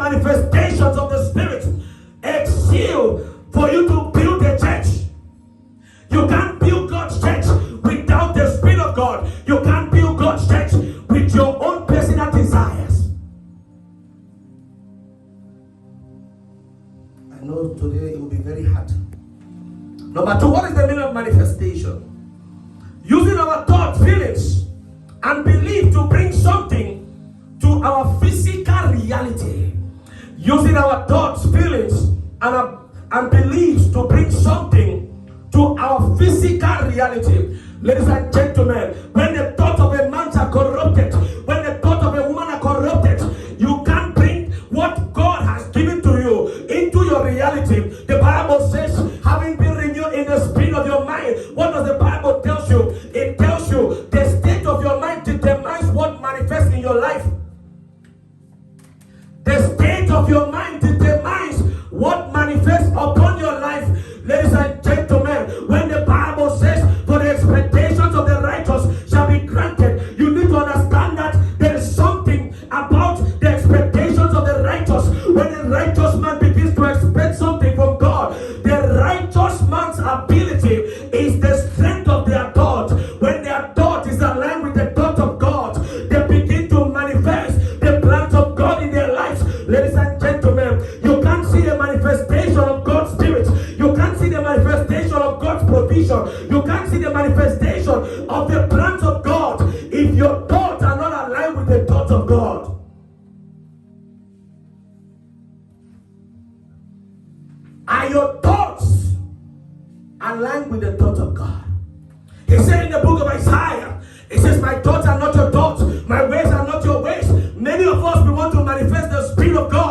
manifestations of the Spirit exist for you to build a church. You can't build God's church without the Spirit of God. You can't build God's church with your own personal desires. I know today it will be very hard. Number two, what is the meaning of manifestation? Using our thoughts, feelings, and belief to bring something to our physical reality. Using our thoughts, feelings, and beliefs to bring something to our physical reality. Ladies and gentlemen, when the thoughts of a man are corrupted, when the thoughts of a woman are corrupted, you can't bring what God has given to you into your reality. The Bible says, having been renewed in the spirit of your mind. What does the Bible tell you? It tells you the state of your mind determines what manifests in your life. The state of your mind determines what manifests upon your life. Ladies and gentlemen, when the Bible says, for the expectations of the righteous shall be granted, you need to understand that there is something about the expectations of the righteous. When a righteous man begins to expect something from God, the righteous man's ability is the strength of their thought. When their thought is aligned with the thought of God, they begin to manifest the plans of God in their lives. Ladies and gentlemen, you can't see the manifestation of God's Spirit. You can't see the manifestation of God's provision. You can't see the manifestation of the plans of God if your thoughts are not aligned with the thoughts of God. Are your thoughts aligned with the thoughts of God? He said in the book of Isaiah, it says, my thoughts are not your thoughts, my ways are not your ways. Many of us, we want to manifest the Spirit of God.